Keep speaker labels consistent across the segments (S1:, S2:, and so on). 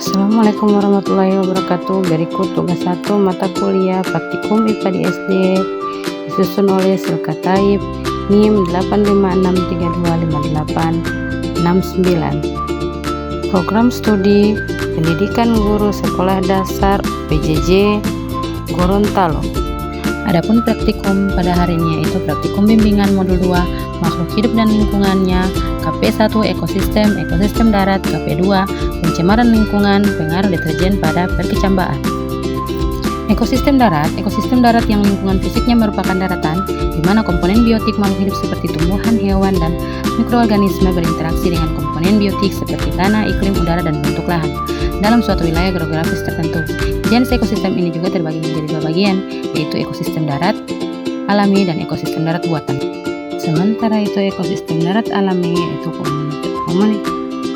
S1: Assalamualaikum warahmatullahi wabarakatuh. Berikut tugas 1 mata kuliah praktikum IPA di SD disusun oleh Silka Taib NIM 856325869. Program studi pendidikan guru sekolah dasar PJJ Gorontalo. Adapun praktikum pada hari ini yaitu praktikum bimbingan modul 2 makhluk hidup dan lingkungannya, KP1 ekosistem darat, KP2 pencemaran lingkungan, pengaruh deterjen pada perkecambaan. Ekosistem darat yang lingkungan fisiknya merupakan daratan di mana komponen biotik makhluk hidup seperti tumbuhan, hewan, dan mikroorganisme berinteraksi dengan komponen biotik seperti tanah, iklim, udara, dan bentuk lahan dalam suatu wilayah geografis tertentu. Jenis ekosistem ini juga terbagi menjadi 2 bagian, yaitu ekosistem darat alami dan ekosistem darat buatan. Sementara itu ekosistem darat alami yaitu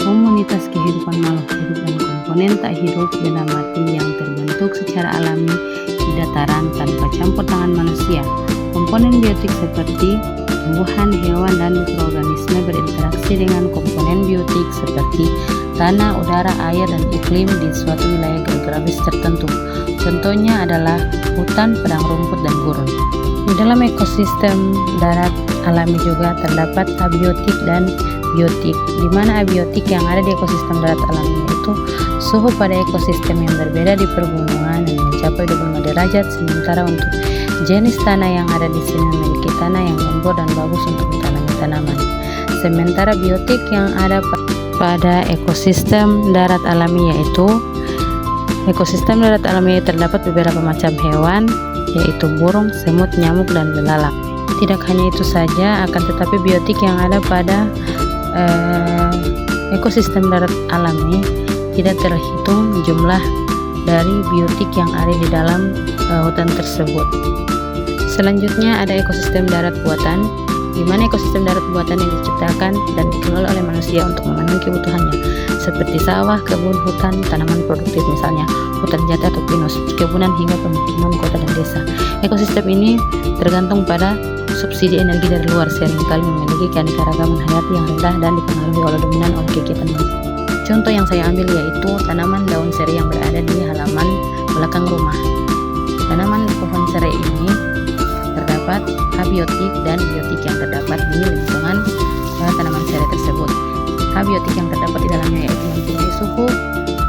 S1: komunitas kehidupan makhluk hidup dan komponen tak hidup benda mati yang terbentuk secara alami di dataran tanpa campur tangan manusia. Komponen biotik seperti tumbuhan, hewan, dan mikroorganisme berinteraksi dengan komponen biotik seperti tanah, udara, air, dan iklim di suatu wilayah geografis tertentu. Contohnya adalah hutan, padang rumput, dan gurun. Di dalam ekosistem darat alami juga terdapat abiotik dan biotik, di mana abiotik yang ada di ekosistem darat alami yaitu suhu pada ekosistem yang berbeda di pergunungan dan mencapai 25 derajat, sementara untuk jenis tanah yang ada di sini memiliki tanah yang gembur dan bagus untuk ditanami tanaman. Sementara biotik yang ada pada ekosistem darat alami yaitu ekosistem darat alami terdapat beberapa macam hewan yaitu burung, semut, nyamuk, dan belalang. Tidak hanya itu saja, akan tetapi biotik yang ada pada ekosistem darat alami tidak terhitung jumlah dari biotik yang ada di dalam hutan tersebut. Selanjutnya ada ekosistem darat buatan, di mana ekosistem darat buatan yang diciptakan dan dikelola oleh manusia untuk memenuhi kebutuhannya, seperti sawah, kebun, hutan, tanaman produktif misalnya hutan jati atau pinus, perkebunan hingga pemukiman kota dan desa. Ekosistem ini tergantung pada subsidi energi dari luar, seringkali memiliki keanekaragaman hayati yang rendah dan dipengaruhi oleh dominan oleh kegiatan manusia. Contoh yang saya ambil yaitu tanaman daun serai yang berada di halaman belakang rumah. Tanaman pohon serai ini terdapat abiotik dan biotik yang terdapat di lingkungan tanaman serai tersebut. Abiotik yang terdapat di dalamnya yaitu mempunyai suhu,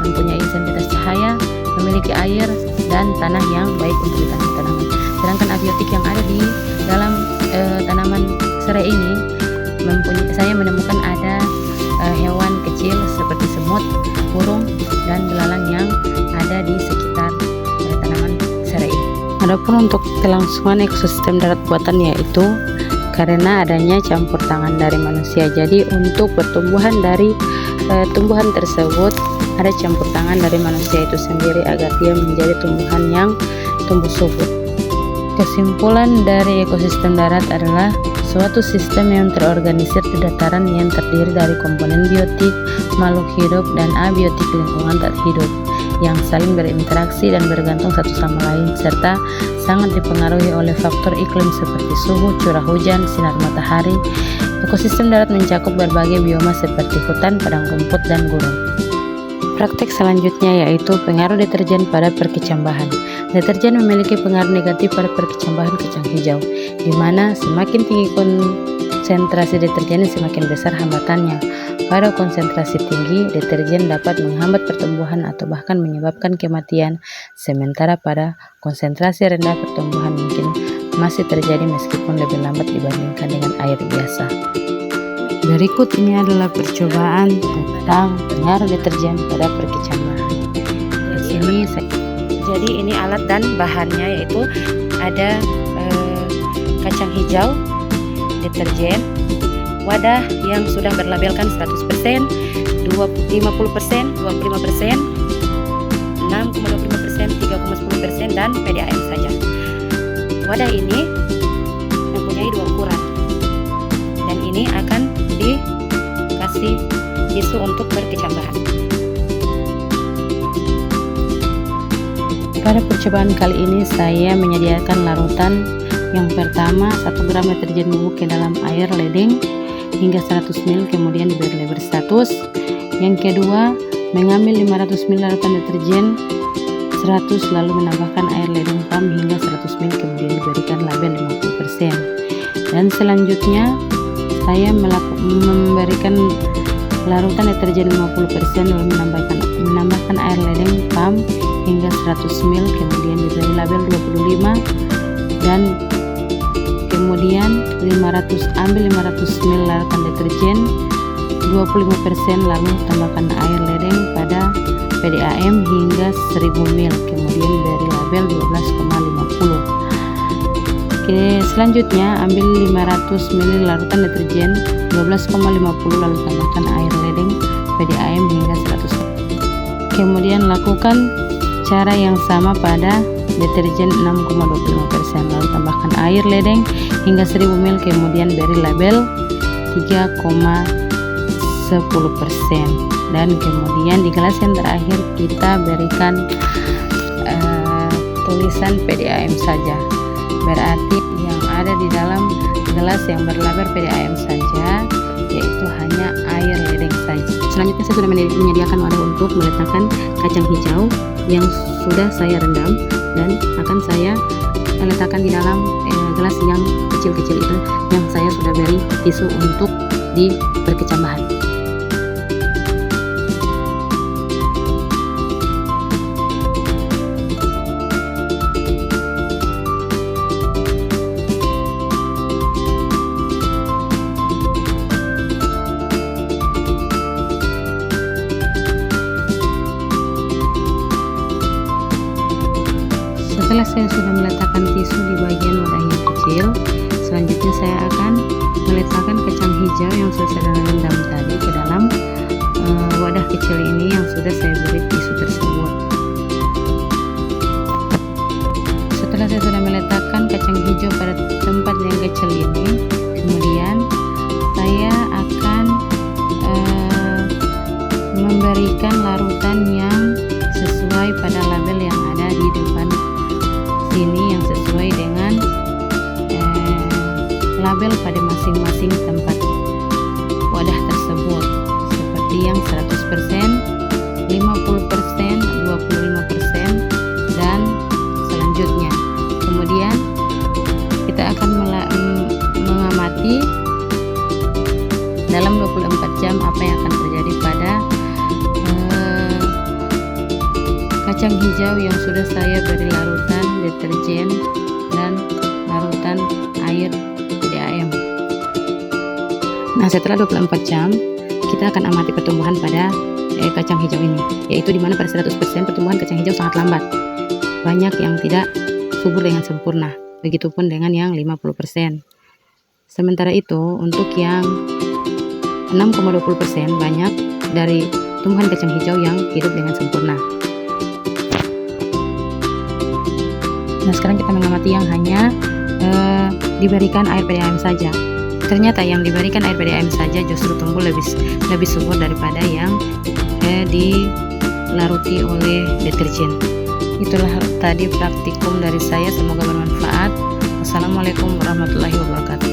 S1: mempunyai intensitas cahaya, memiliki air, dan tanah yang baik untuk ditanami tanaman. Sedangkan abiotik yang ada di dalam tanaman serai ini saya menemukan ada hewan kecil seperti semut, burung, dan belalang yang ada di sekitar tanaman serai ini. Adapun untuk kelangsungan ekosistem darat buatan yaitu karena adanya campur tangan dari manusia. Jadi untuk pertumbuhan dari tumbuhan tersebut ada campur tangan dari manusia itu sendiri agar dia menjadi tumbuhan yang tumbuh subur. Kesimpulan dari ekosistem darat adalah suatu sistem yang terorganisir di dataran yang terdiri dari komponen biotik, makhluk hidup, dan abiotik lingkungan tak hidup yang saling berinteraksi dan bergantung satu sama lain, serta sangat dipengaruhi oleh faktor iklim seperti suhu, curah hujan, sinar matahari. Ekosistem darat mencakup berbagai bioma seperti hutan, padang rumput, dan gurun. Praktik selanjutnya yaitu pengaruh deterjen pada perkecambahan. Deterjen memiliki pengaruh negatif pada perkecambahan kacang hijau, di mana semakin tinggi konsentrasi deterjen semakin besar hambatannya. Pada konsentrasi tinggi, deterjen dapat menghambat pertumbuhan atau bahkan menyebabkan kematian, sementara pada konsentrasi rendah pertumbuhan mungkin masih terjadi meskipun lebih lambat dibandingkan dengan air biasa. Berikut ini adalah percobaan tentang pengaruh deterjen pada perkecambahan. Jadi ini alat dan bahannya yaitu ada kacang hijau, deterjen, wadah yang sudah berlabelkan 100%, 50%, 25%, 6,25%, 3,10%, dan PDAM saja. Wadah ini mempunyai 2 ukuran dan ini akan dikasih tisu untuk perkecambahan. Pada percobaan kali ini saya menyediakan larutan yang pertama 1 gram deterjen bubuk ke dalam air ledeng hingga 100 ml, kemudian diberi label status. Yang kedua mengambil 500 ml larutan deterjen 100 lalu menambahkan air ledeng PAM hingga 100 ml, kemudian diberikan label 50%. Dan selanjutnya saya memberikan larutan deterjen 50% lalu menambahkan air ledeng PAM hingga 100 ml, kemudian diberi label 25, dan kemudian ambil 500 ml larutan deterjen 25% lalu tambahkan air ledeng pada PDAM hingga 1000 ml, kemudian beri label 12,50. Oke, selanjutnya ambil 500 ml larutan deterjen 12,50 lalu tambahkan air ledeng PDAM hingga 100. Kemudian lakukan cara yang sama pada deterjen 6,25%, lalu tambahkan air ledeng hingga 1000 ml, kemudian beri label 3,10%, dan kemudian di gelas yang terakhir kita berikan tulisan PDAM saja, berarti yang ada di dalam gelas yang berlabel PDAM saja yaitu hanya air ledeng saja. Selanjutnya saya sudah menyediakan wadah untuk meletakkan kacang hijau yang sudah saya rendam, dan akan saya letakkan di dalam gelas yang kecil-kecil itu yang saya sudah beri tisu untuk diperkecam bahan. Setelah saya sudah meletakkan tisu di bagian wadah yang kecil, selanjutnya saya akan meletakkan kacang hijau yang sudah saya rendam tadi ke dalam wadah kecil ini yang sudah saya beri tisu tersebut. Setelah saya sudah meletakkan kacang hijau pada tempat yang kecil ini, kemudian saya akan memberikan larutan yang sesuai pada label yang ada di depan sini, yang sesuai dengan label pada masing-masing tempat wadah tersebut, seperti yang 100%, 50%, 25%, dan selanjutnya. Kemudian kita akan mengamati dalam 24 jam apa yang akan terjadi pada kacang hijau yang sudah saya beri larutan deterjen dan larutan air PDAM. Nah, setelah 24 jam kita akan amati pertumbuhan pada kacang hijau ini, yaitu dimana pada 100% pertumbuhan kacang hijau sangat lambat, banyak yang tidak subur dengan sempurna, begitupun dengan yang 50%. Sementara itu untuk yang 6,20% banyak dari tumbuhan kacang hijau yang hidup dengan sempurna. Nah, sekarang kita mengamati yang hanya diberikan air PDAM saja. Ternyata yang diberikan air PDAM saja justru tumbuh lebih subur daripada yang dilaruti oleh deterjen. Itulah tadi praktikum dari saya, semoga bermanfaat. Wassalamualaikum warahmatullahi wabarakatuh.